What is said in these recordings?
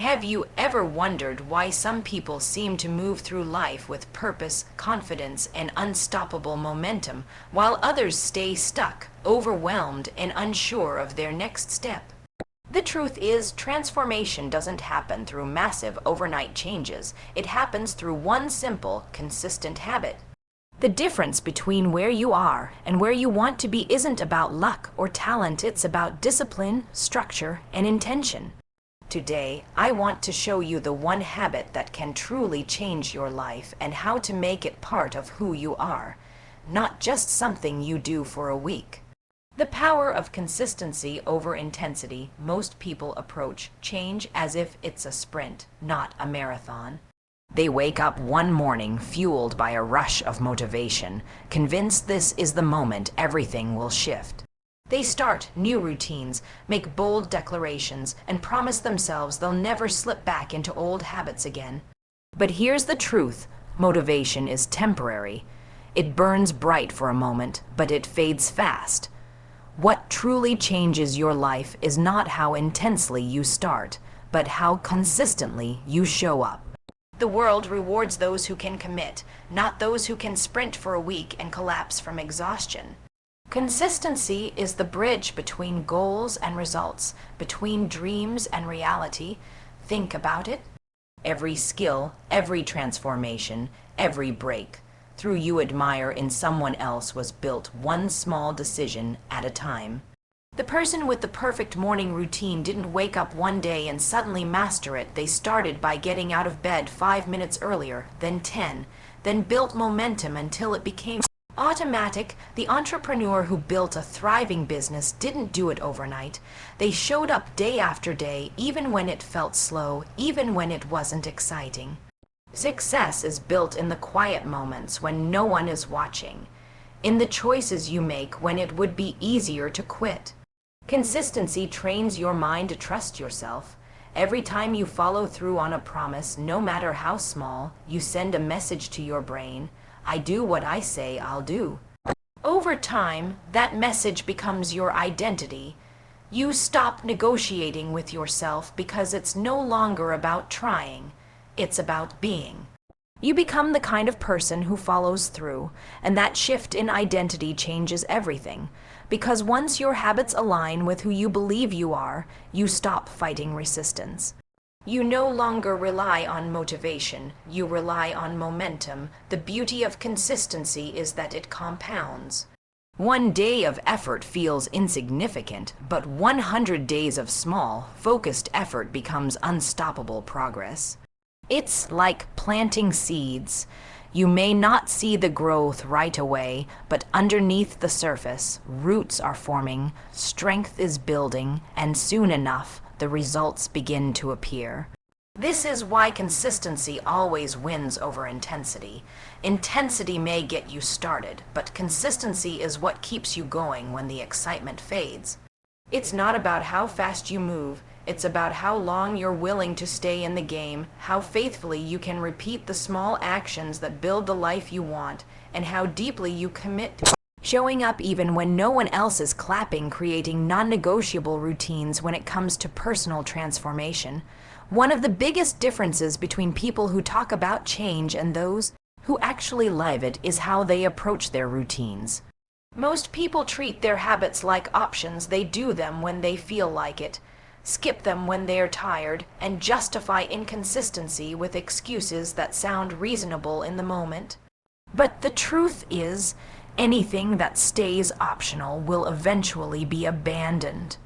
Have you ever wondered why some people seem to move through life with purpose, confidence, and unstoppable momentum, while others stay stuck, overwhelmed, and unsure of their next step? The truth is, transformation doesn't happen through massive overnight changes. It happens through one simple, consistent habit. The difference between where you are and where you want to be isn't about luck or talent, it's about discipline, structure, and intention. Today, I want to show you the one habit that can truly change your life and how to make it part of who you are, not just something you do for a week. The power of consistency over intensity. Most people approach change as if it's a sprint, not a marathon. They wake up one morning fueled by a rush of motivation, convinced this is the moment everything will shift. They start new routines, make bold declarations, and promise themselves they'll never slip back into old habits again. But here's the truth: motivation is temporary. It burns bright for a moment, but it fades fast. What truly changes your life is not how intensely you start, but how consistently you show up. The world rewards those who can commit, not those who can sprint for a week and collapse from exhaustion. Consistency is the bridge between goals and results, between dreams and reality. Think about it. Every skill, every transformation, every break through you admire in someone else was built one small decision at a time. The person with the perfect morning routine didn't wake up one day and suddenly master it. They started by getting out of bed 5 minutes earlier, then 10, then built momentum until it became automatic. The entrepreneur who built a thriving business didn't do it overnight. They showed up day after day, even when it felt slow, even when it wasn't exciting. Success is built in the quiet moments when no one is watching, in the choices you make when it would be easier to quit. Consistency trains your mind to trust yourself. Every time you follow through on a promise, no matter how small, you send a message to your brain: I do what I say I'll do. Over time, that message becomes your identity. You stop negotiating with yourself because it's no longer about trying, it's about being. You become the kind of person who follows through, and that shift in identity changes everything. Because once your habits align with who you believe you are, you stop fighting resistance. You no longer rely on motivation, you rely on momentum. The beauty of consistency is that it compounds. One day of effort feels insignificant, but 100 days of small, focused effort becomes unstoppable progress. It's like planting seeds. You may not see the growth right away, but underneath the surface, roots are forming, strength is building, and soon enough, the results begin to appear. This is why consistency always wins over intensity. Intensity may get you started, but consistency is what keeps you going when the excitement fades. It's not about how fast you move. It's about how long you're willing to stay in the game, how faithfully you can repeat the small actions that build the life you want, and how deeply you commit to showing up even when no one else is clapping, creating non-negotiable routines when it comes to personal transformation. One of the biggest differences between people who talk about change and those who actually live it is how they approach their routines. Most people treat their habits like options. They do them when they feel like it, skip them when they are tired, and justify inconsistency with excuses that sound reasonable in the moment. But the truth is, anything that stays optional will eventually be abandoned.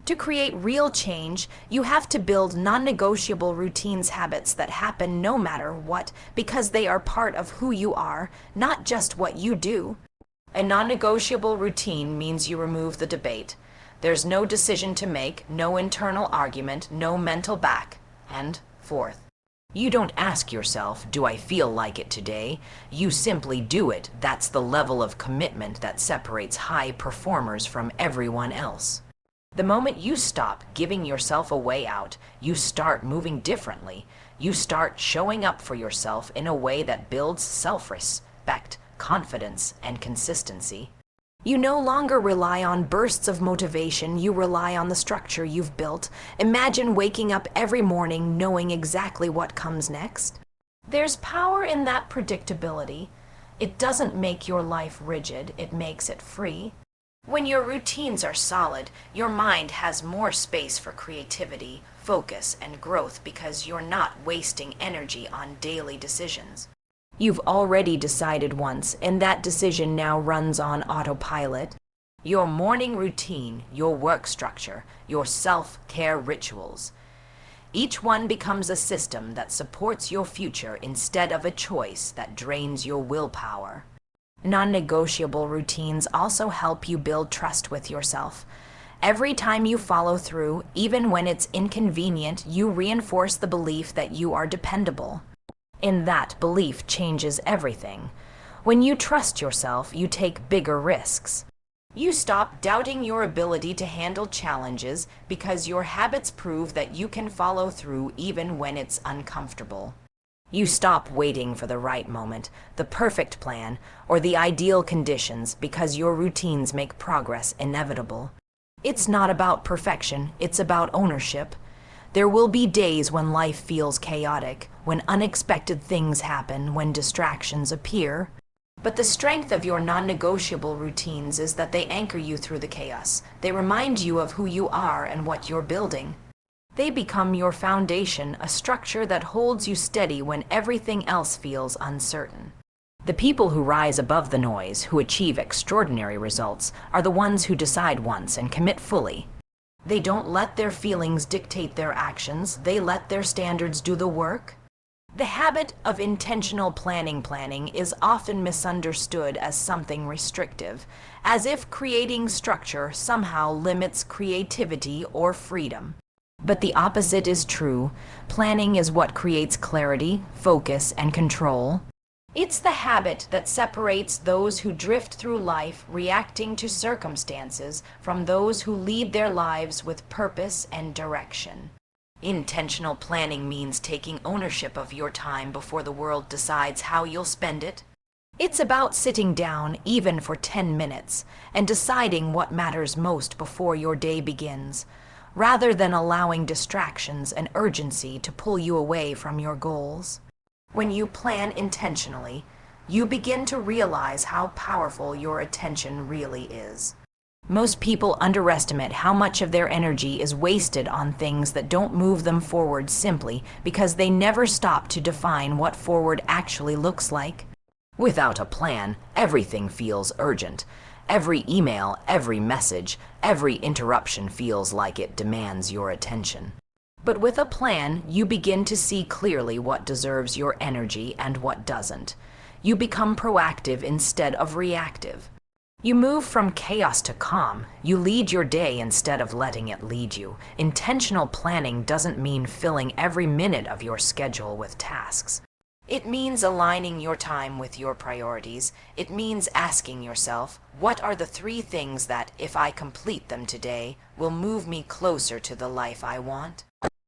To create real change, you have to build non-negotiable routines, habits that happen no matter what, because they are part of who you are, not just what you do. A non-negotiable routine means you remove the debate. There's no decision to make, no internal argument, no mental back and forth. You don't ask yourself, do I feel like it today? You simply do it. That's the level of commitment that separates high performers from everyone else. The moment you stop giving yourself a way out, you start moving differently. You start showing up for yourself in a way that builds self-respect, confidence, and consistency. You no longer rely on bursts of motivation, you rely on the structure you've built. Imagine waking up every morning knowing exactly what comes next. There's power in that predictability. It doesn't make your life rigid, it makes it free. When your routines are solid, your mind has more space for creativity, focus, and growth because you're not wasting energy on daily decisions. You've already decided once, and that decision now runs on autopilot. Your morning routine, your work structure, your self-care rituals. Each one becomes a system that supports your future instead of a choice that drains your willpower. Non-negotiable routines also help you build trust with yourself. Every time you follow through, even when it's inconvenient, you reinforce the belief that you are dependable. And that belief changes everything. When you trust yourself, you take bigger risks. You stop doubting your ability to handle challenges because your habits prove that you can follow through even when it's uncomfortable. You stop waiting for the right moment, the perfect plan, or the ideal conditions because your routines make progress inevitable. It's not about perfection, it's about ownership. There will be days when life feels chaotic, when unexpected things happen, when distractions appear. But the strength of your non-negotiable routines is that they anchor you through the chaos. They remind you of who you are and what you're building. They become your foundation, a structure that holds you steady when everything else feels uncertain. The people who rise above the noise, who achieve extraordinary results, are the ones who decide once and commit fully. They don't let their feelings dictate their actions, they let their standards do the work. The habit of intentional planning is often misunderstood as something restrictive, as if creating structure somehow limits creativity or freedom. But the opposite is true. Planning is what creates clarity, focus, and control. It's the habit that separates those who drift through life reacting to circumstances from those who lead their lives with purpose and direction. Intentional planning means taking ownership of your time before the world decides how you'll spend it. It's about sitting down, even for 10 minutes, and deciding what matters most before your day begins, rather than allowing distractions and urgency to pull you away from your goals. When you plan intentionally, you begin to realize how powerful your attention really is. Most people underestimate how much of their energy is wasted on things that don't move them forward simply because they never stop to define what forward actually looks like. Without a plan, everything feels urgent. Every email, every message, every interruption feels like it demands your attention. But with a plan, you begin to see clearly what deserves your energy and what doesn't. You become proactive instead of reactive. You move from chaos to calm. You lead your day instead of letting it lead you. Intentional planning doesn't mean filling every minute of your schedule with tasks. It means aligning your time with your priorities. It means asking yourself, what are the 3 things that, if I complete them today, will move me closer to the life I want?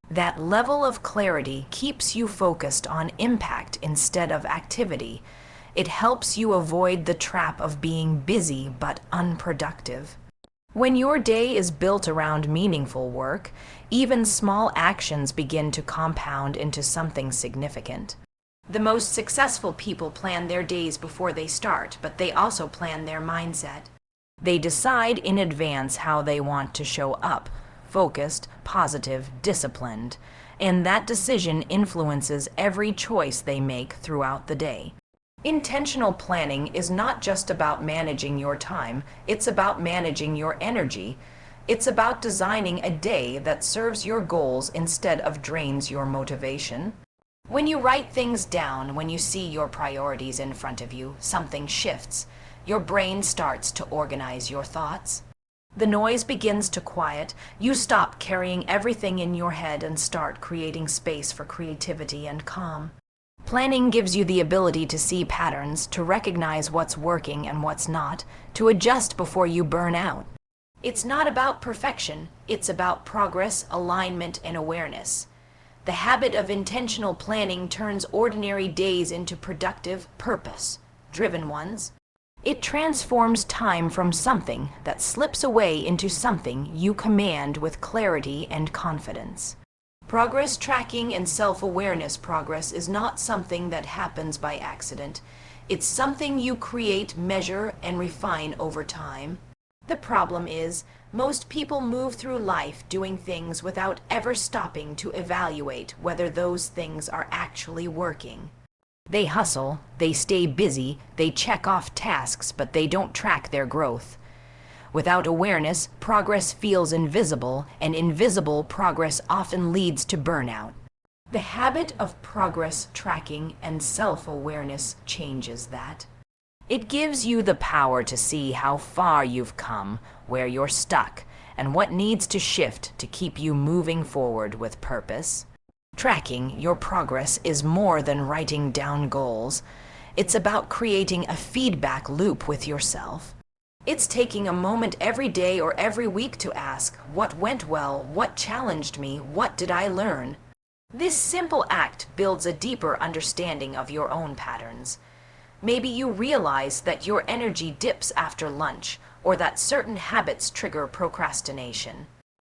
That level of clarity keeps you focused on impact instead of activity. It helps you avoid the trap of being busy but unproductive. When your day is built around meaningful work, even small actions begin to compound into something significant. The most successful people plan their days before they start, but they also plan their mindset. They decide in advance how they want to show up, focused, positive, disciplined, and that decision influences every choice they make throughout the day. Intentional planning is not just about managing your time, it's about managing your energy. It's about designing a day that serves your goals instead of drains your motivation. When you write things down, when you see your priorities in front of you, something shifts. Your brain starts to organize your thoughts. The noise begins to quiet. You stop carrying everything in your head and start creating space for creativity and calm. Planning gives you the ability to see patterns, to recognize what's working and what's not, to adjust before you burn out. It's not about perfection, it's about progress, alignment, and awareness. The habit of intentional planning turns ordinary days into productive, purpose-driven ones. It transforms time from something that slips away into something you command with clarity and confidence. Progress tracking and self-awareness progress is not something that happens by accident. It's something you create, measure, and refine over time. The problem is, most people move through life doing things without ever stopping to evaluate whether those things are actually working. They hustle, they stay busy, they check off tasks, but they don't track their growth. Without awareness, progress feels invisible, and invisible progress often leads to burnout. The habit of progress tracking and self-awareness changes that. It gives you the power to see how far you've come, where you're stuck, and what needs to shift to keep you moving forward with purpose. Tracking your progress is more than writing down goals. It's about creating a feedback loop with yourself. It's taking a moment every day or every week to ask, what went well, what challenged me, what did I learn? This simple act builds a deeper understanding of your own patterns. Maybe you realize that your energy dips after lunch, or that certain habits trigger procrastination.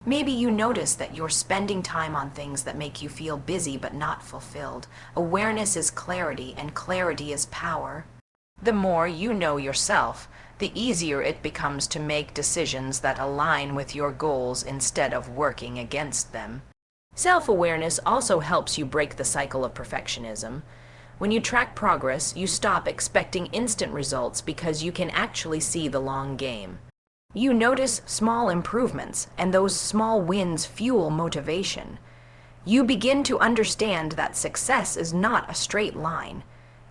Maybe you notice that you're spending time on things that make you feel busy but not fulfilled. Awareness is clarity, and clarity is power. The more you know yourself, the easier it becomes to make decisions that align with your goals instead of working against them. Self-awareness also helps you break the cycle of perfectionism. When you track progress, you stop expecting instant results because you can actually see the long game. You notice small improvements, and those small wins fuel motivation. You begin to understand that success is not a straight line.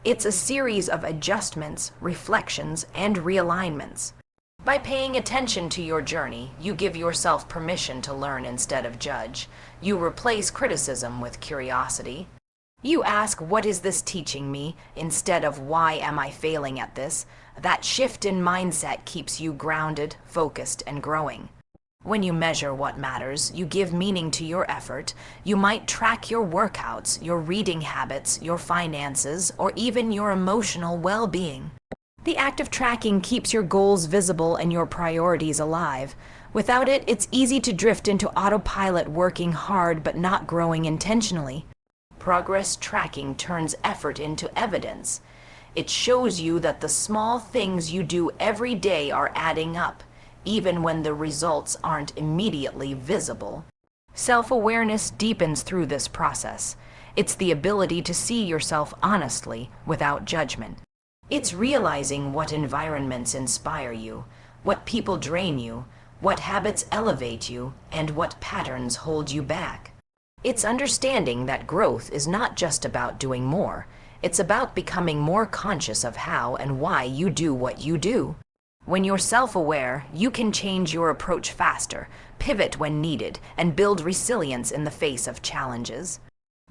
It's a series of adjustments, reflections, and realignments. By paying attention to your journey, you give yourself permission to learn instead of judge. You replace criticism with curiosity. You ask, what is this teaching me, instead of why am I failing at this? That shift in mindset keeps you grounded, focused, and growing. When you measure what matters, you give meaning to your effort. You might track your workouts, your reading habits, your finances, or even your emotional well-being. The act of tracking keeps your goals visible and your priorities alive. Without it, it's easy to drift into autopilot, working hard but not growing intentionally. Progress tracking turns effort into evidence. It shows you that the small things you do every day are adding up, even when the results aren't immediately visible. Self-awareness deepens through this process. It's the ability to see yourself honestly, without judgment. It's realizing what environments inspire you, what people drain you, what habits elevate you, and what patterns hold you back. It's understanding that growth is not just about doing more. It's about becoming more conscious of how and why you do what you do. When you're self-aware, you can change your approach faster, pivot when needed, and build resilience in the face of challenges.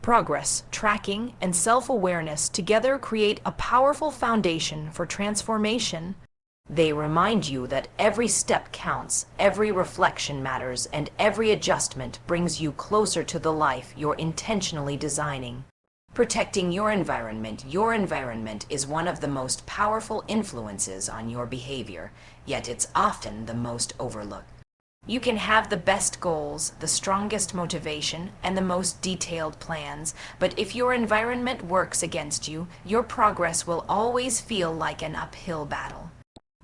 Progress, tracking, and self-awareness together create a powerful foundation for transformation. They remind you that every step counts, every reflection matters, and every adjustment brings you closer to the life you're intentionally designing. Protecting your environment is one of the most powerful influences on your behavior, yet it's often the most overlooked. You can have the best goals, the strongest motivation, and the most detailed plans, but if your environment works against you, your progress will always feel like an uphill battle.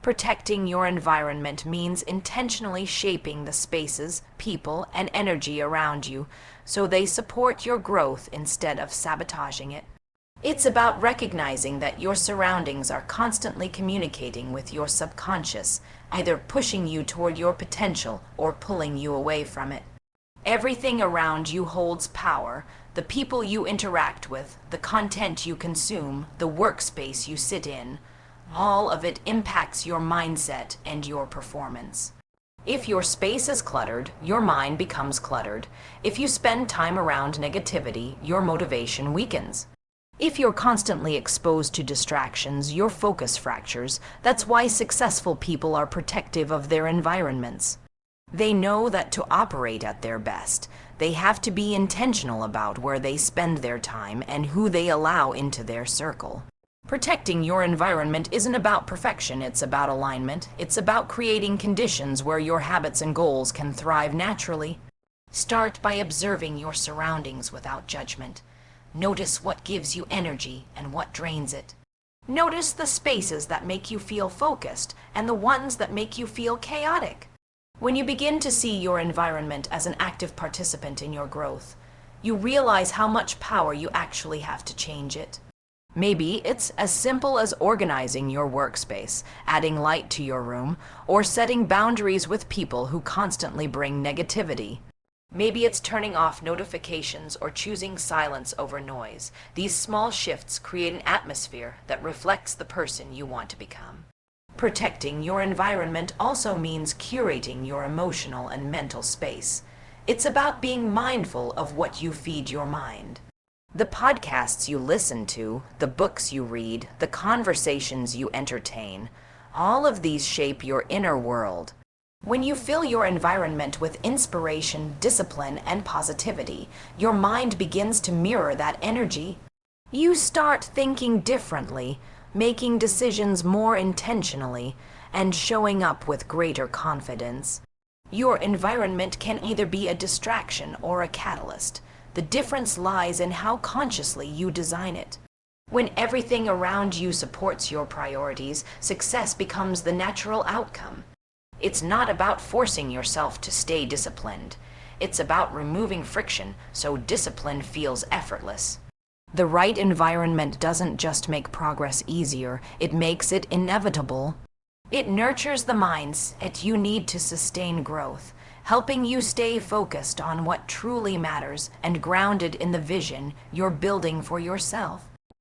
Protecting your environment means intentionally shaping the spaces, people, and energy around you so they support your growth instead of sabotaging it. It's about recognizing that your surroundings are constantly communicating with your subconscious, either pushing you toward your potential or pulling you away from it. Everything around you holds power: the people you interact with, the content you consume, the workspace you sit in. All of it impacts your mindset and your performance. If your space is cluttered, your mind becomes cluttered. If you spend time around negativity, your motivation weakens. If you're constantly exposed to distractions, your focus fractures. That's why successful people are protective of their environments. They know that to operate at their best, they have to be intentional about where they spend their time and who they allow into their circle. Protecting your environment isn't about perfection, it's about alignment. It's about creating conditions where your habits and goals can thrive naturally. Start by observing your surroundings without judgment. Notice what gives you energy and what drains it. Notice the spaces that make you feel focused and the ones that make you feel chaotic. When you begin to see your environment as an active participant in your growth, you realize how much power you actually have to change it. Maybe it's as simple as organizing your workspace, adding light to your room, or setting boundaries with people who constantly bring negativity. Maybe it's turning off notifications or choosing silence over noise. These small shifts create an atmosphere that reflects the person you want to become. Protecting your environment also means curating your emotional and mental space. It's about being mindful of what you feed your mind. The podcasts you listen to, the books you read, the conversations you entertain, all of these shape your inner world. When you fill your environment with inspiration, discipline, and positivity, your mind begins to mirror that energy. You start thinking differently, making decisions more intentionally, and showing up with greater confidence. Your environment can either be a distraction or a catalyst. The difference lies in how consciously you design it. When everything around you supports your priorities, success becomes the natural outcome. It's not about forcing yourself to stay disciplined. It's about removing friction so discipline feels effortless. The right environment doesn't just make progress easier, it makes it inevitable. It nurtures the mindset you need to sustain growth, helping you stay focused on what truly matters and grounded in the vision you're building for yourself.